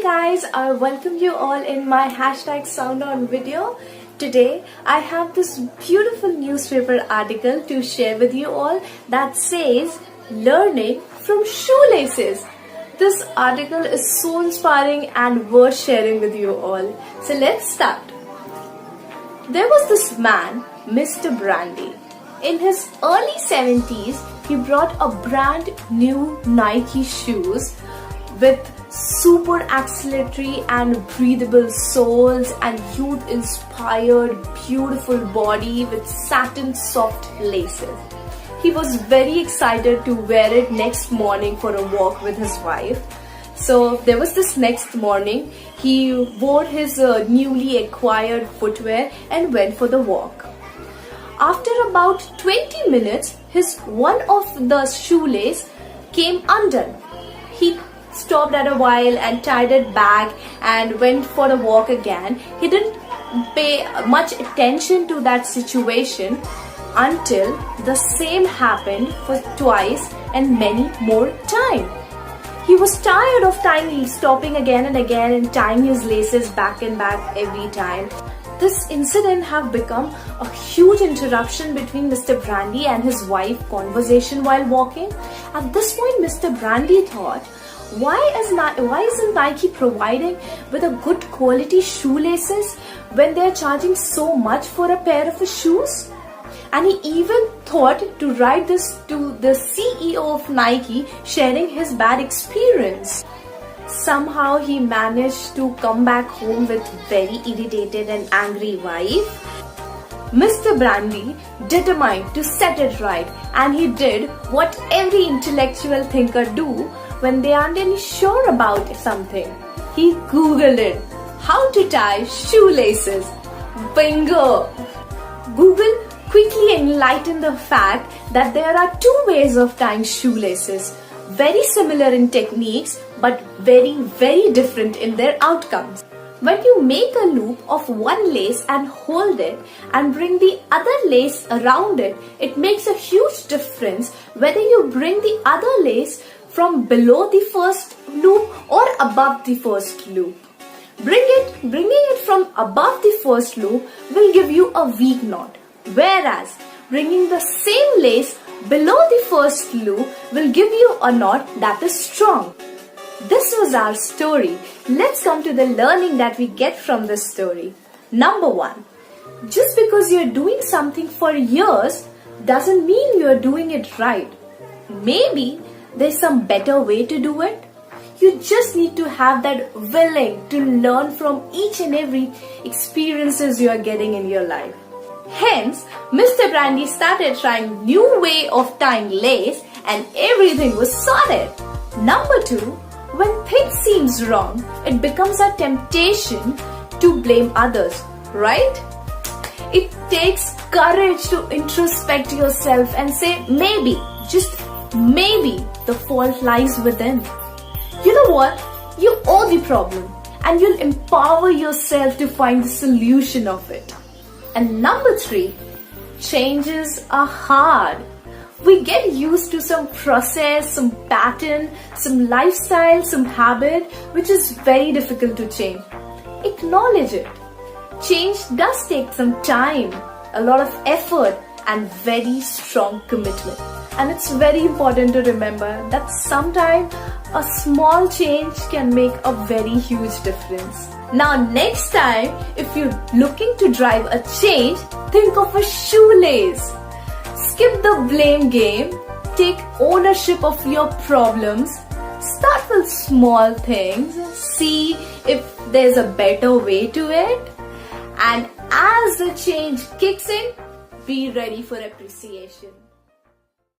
Hey guys, I welcome you all in my hashtag sound on video. Today I have this beautiful newspaper article to share with you all that says learning from shoelaces. This article is so inspiring and worth sharing with you all. So let's start. There was this man, Mr. Brandy. In his early 70s, he brought a brand new Nike shoes with super acceleratory and breathable soles and youth-inspired beautiful body with satin soft laces. He was very excited to wear it next morning for a walk with his wife. So there was this next morning, he wore his newly acquired footwear and went for the walk. After about 20 minutes, one of the shoelace came undone. He stopped at a while and tied it back and went for a walk again. He didn't pay much attention to that situation until the same happened for twice and many more times. He was tired of stopping again and again and tying his laces back and back every time. This incident have become a huge interruption between Mr. Brandy and his wife's conversation while walking. At this point, Mr. Brandy thought, why isn't Nike providing with a good quality shoelaces when they are charging so much for a pair of shoes? And he even thought to write this to the CEO of Nike, sharing his bad experience. Somehow he managed to come back home with very irritated and angry wife. Mr. Brandy determined to set it right, and he did what every intellectual thinker do when they aren't any sure about something. He Googled it, how to tie shoelaces. Bingo! Google quickly enlightened the fact that there are two ways of tying shoelaces, very similar in techniques but very, very different in their outcomes. When you make a loop of one lace and hold it and bring the other lace around it, it makes a huge difference whether you bring the other lace from below the first loop or above the first loop. Bringing it from above the first loop will give you a weak knot, whereas bringing the same lace below the first loop will give you a knot that is strong. This was our story. Let's come to the learning that we get from this story. Number 1. Just because you're doing something for years doesn't mean you're doing it right. Maybe there's some better way to do it. You just need to have that willing to learn from each and every experiences you are getting in your life. Hence, Mr. Brandy started trying new way of tying lace and everything was sorted. Number 2, when things seems wrong, it becomes a temptation to blame others, right? It takes courage to introspect yourself and say maybe, just maybe, the fault lies within. You know what? You owe the problem and you'll empower yourself to find the solution of it. And number 3, changes are hard. We get used to some process, some pattern, some lifestyle, some habit, which is very difficult to change. Acknowledge it. Change does take some time, a lot of effort, and very strong commitment. And it's very important to remember that sometimes a small change can make a very huge difference. Now next time, if you're looking to drive a change, think of a shoelace. Skip the blame game, take ownership of your problems, start with small things, see if there's a better way to it, and as the change kicks in, be ready for appreciation.